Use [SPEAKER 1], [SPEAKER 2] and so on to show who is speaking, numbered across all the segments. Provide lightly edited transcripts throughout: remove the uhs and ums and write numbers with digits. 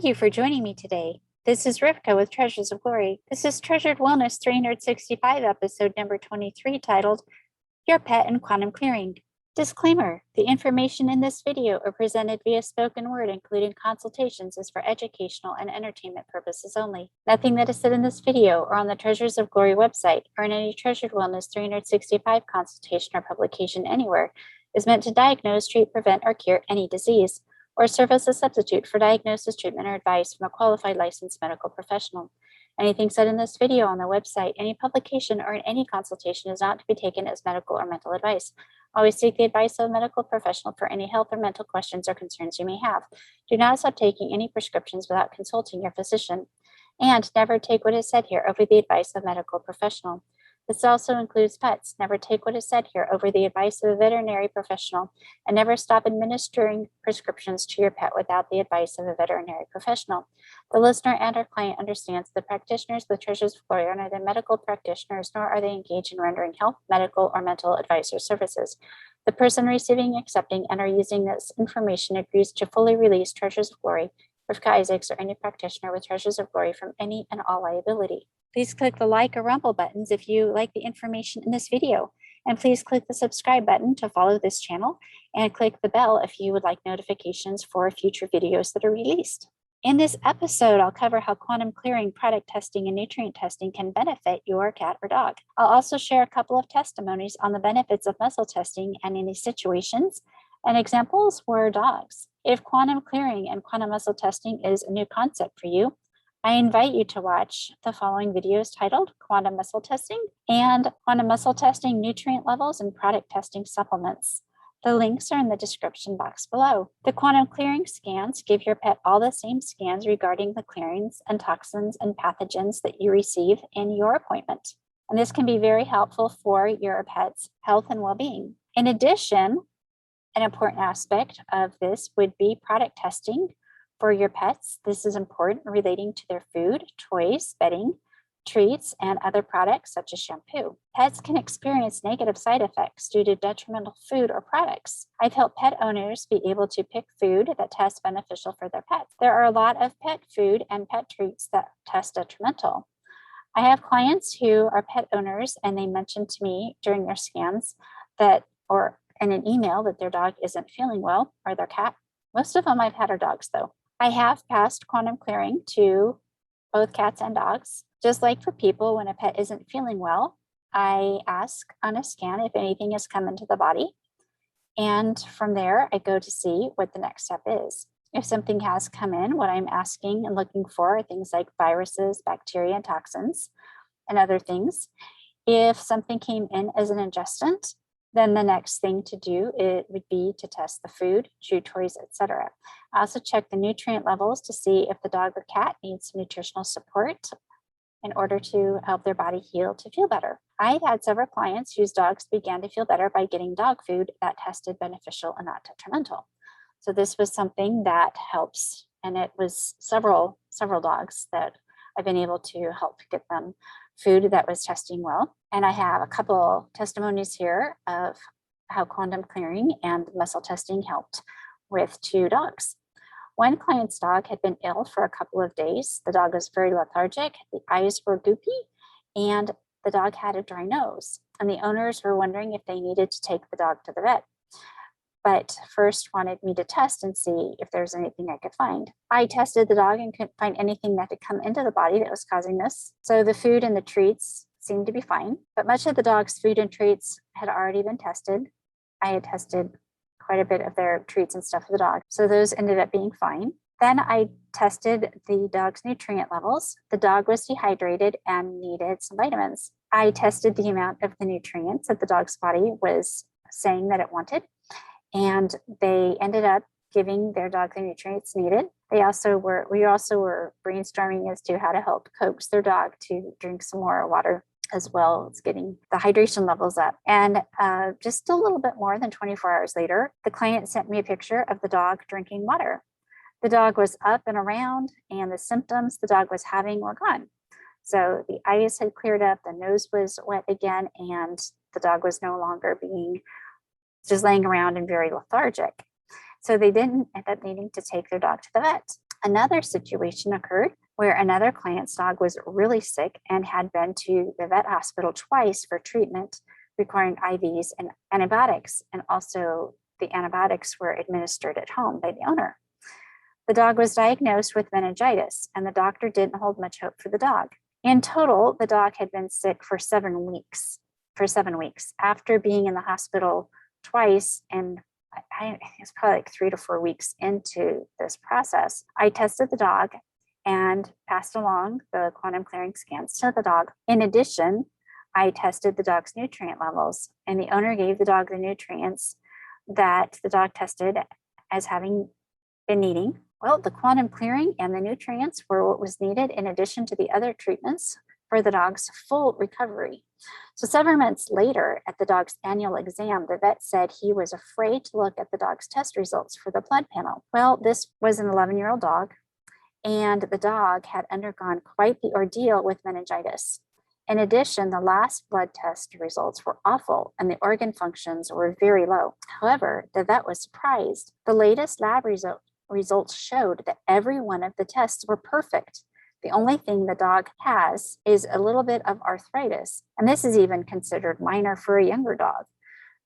[SPEAKER 1] Thank you for joining me today. This is Rivkah with Treasures of Glory. This is Treasured Wellness 365, episode number 23, titled Your Pet and Quantum Clearing. Disclaimer: the information in this video are presented via spoken word, including consultations, is for educational and entertainment purposes only. Nothing that is said in this video or on the Treasures of Glory website or in any Treasured Wellness 365 consultation or publication anywhere is meant to diagnose, treat, prevent, or cure any disease, or serve as a substitute for diagnosis, treatment, or advice from a qualified licensed medical professional. Anything said in this video, on the website, any publication, or in any consultation is not to be taken as medical or mental advice. Always seek the advice of a medical professional for any health or mental questions or concerns you may have. Do not stop taking any prescriptions without consulting your physician. And never take what is said here over the advice of a medical professional. This also includes pets. Never take what is said here over the advice of a veterinary professional, and never stop administering prescriptions to your pet without the advice of a veterinary professional. The listener and our client understands the practitioners with Treasures of Glory are neither medical practitioners nor are they engaged in rendering health, medical, or mental advice or services. The person receiving, accepting, and or using this information agrees to fully release Treasures of Glory, Rivkah Isaacs, or any practitioner with Treasures of Glory from any and all liability. Please click the like or rumble buttons if you like the information in this video. And please click the subscribe button to follow this channel, and click the bell if you would like notifications for future videos that are released. In this episode, I'll cover how quantum clearing, product testing, and nutrient testing can benefit your cat or dog. I'll also share a couple of testimonies on the benefits of muscle testing and any situations, and examples for dogs. If quantum clearing and quantum muscle testing is a new concept for you, I invite you to watch the following videos titled Quantum Muscle Testing and Quantum Muscle Testing Nutrient Levels and Product Testing Supplements. The links are in the description box below. The quantum clearing scans give your pet all the same scans regarding the clearings and toxins and pathogens that you receive in your appointment. And this can be very helpful for your pet's health and well-being. In addition, an important aspect of this would be product testing for your pets. This is important relating to their food, toys, bedding, treats, and other products such as shampoo. Pets can experience negative side effects due to detrimental food or products. I've helped pet owners be able to pick food that tests beneficial for their pets. There are a lot of pet food and pet treats that test detrimental. I have clients who are pet owners, and they mention to me during their scans that, or in an email, that their dog isn't feeling well, or their cat. Most of them I've had are dogs, though. I have passed quantum clearing to both cats and dogs. Just like for people, when a pet isn't feeling well, I ask on a scan if anything has come into the body. And from there, I go to see what the next step is. If something has come in, what I'm asking and looking for are things like viruses, bacteria, and toxins, and other things. If something came in as an ingestant, then the next thing to do, it would be to test the food, chew toys, etc. I also check the nutrient levels to see if the dog or cat needs nutritional support in order to help their body heal to feel better. I've had several clients whose dogs began to feel better by getting dog food that tested beneficial and not detrimental. So this was something that helps, and it was several dogs that I've been able to help get them food that was testing well. And I have a couple testimonies here of how quantum clearing and muscle testing helped with 2 dogs. One client's dog had been ill for a couple of days. The dog was very lethargic, the eyes were goopy, and the dog had a dry nose. And the owners were wondering if they needed to take the dog to the vet, but first wanted me to test and see if there's anything I could find. I tested the dog and couldn't find anything that had come into the body that was causing this. So the food and the treats seemed to be fine, but much of the dog's food and treats had already been tested. I had tested quite a bit of their treats and stuff for the dog, so those ended up being fine. Then I tested the dog's nutrient levels. The dog was dehydrated and needed some vitamins. I tested the amount of the nutrients that the dog's body was saying that it wanted, and they ended up giving their dog the nutrients needed. We also were brainstorming as to how to help coax their dog to drink some more water, as well as getting the hydration levels up. And just a little bit more than 24 hours later, the client sent me a picture of the dog drinking water. The dog was up and around, and the symptoms the dog was having were gone. So the eyes had cleared up, the nose was wet again, and the dog was no longer being just laying around and very lethargic. So they didn't end up needing to take their dog to the vet. Another situation occurred where another client's dog was really sick and had been to the vet hospital twice for treatment requiring IVs and antibiotics, and also the antibiotics were administered at home by the owner. The dog was diagnosed with meningitis, and the doctor didn't hold much hope for the dog. In total, the dog had been sick for 7 weeks. After being in the hospital twice, and I think it's probably like 3 to 4 weeks into this process, I tested the dog and passed along the quantum clearing scans to the dog. In addition, I tested the dog's nutrient levels, and the owner gave the dog the nutrients that the dog tested as having been needing. Well, the quantum clearing and the nutrients were what was needed in addition to the other treatments for the dog's full recovery. So several months later, at the dog's annual exam, the vet said he was afraid to look at the dog's test results for the blood panel. Well, this was an 11-year-old dog, and the dog had undergone quite the ordeal with meningitis. In addition, the last blood test results were awful and the organ functions were very low. However, the vet was surprised. The latest lab results showed that every one of the tests were perfect. The only thing the dog has is a little bit of arthritis, and this is even considered minor for a younger dog.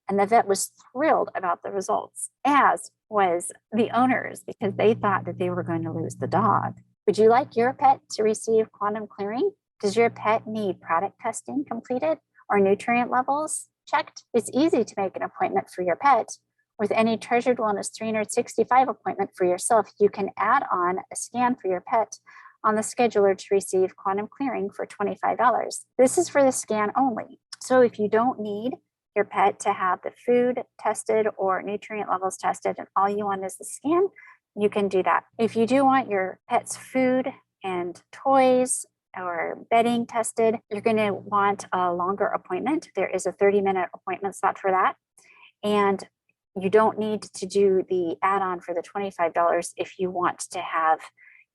[SPEAKER 1] And the vet was thrilled about the results, as was the owners, because they thought that they were going to lose the dog. Would you like your pet to receive quantum clearing? Does your pet need product testing completed or nutrient levels checked? It's easy to make an appointment for your pet. With any Treasured Wellness 365 appointment for yourself, you can add on a scan for your pet on the scheduler to receive quantum clearing for $25. This is for the scan only. So if you don't need your pet to have the food tested or nutrient levels tested and all you want is the scan, you can do that. If you do want your pet's food and toys or bedding tested, you're going to want a longer appointment. There is a 30-minute appointment slot for that. And you don't need to do the add-on for the $25 if you want to have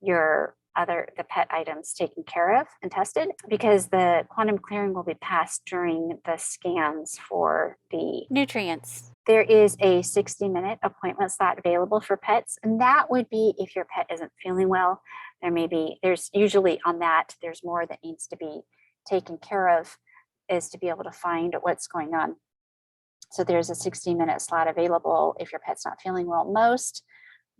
[SPEAKER 1] the pet items taken care of and tested, because the quantum clearing will be passed during the scans for the nutrients. There is a 60-minute appointment slot available for pets, and that would be if your pet isn't feeling well. There's usually on that, there's more that needs to be taken care of, is to be able to find what's going on. So there's a 60-minute slot available if your pet's not feeling well. Most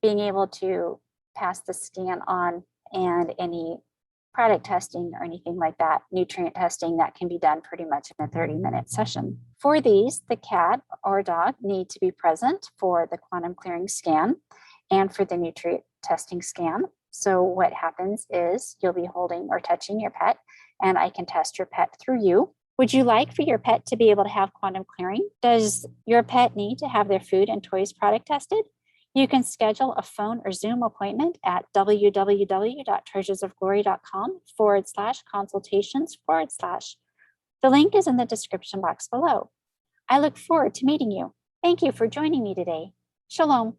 [SPEAKER 1] being able to pass the scan on, and any product testing or anything like that, nutrient testing, that can be done pretty much in a 30-minute session. For these, the cat or dog need to be present for the quantum clearing scan and for the nutrient testing scan. So what happens is you'll be holding or touching your pet, and I can test your pet through you. Would you like for your pet to be able to have quantum clearing? Does your pet need to have their food and toys product tested? You can schedule a phone or Zoom appointment at www.treasuresofglory.com/consultations/. The link is in the description box below. I look forward to meeting you. Thank you for joining me today. Shalom.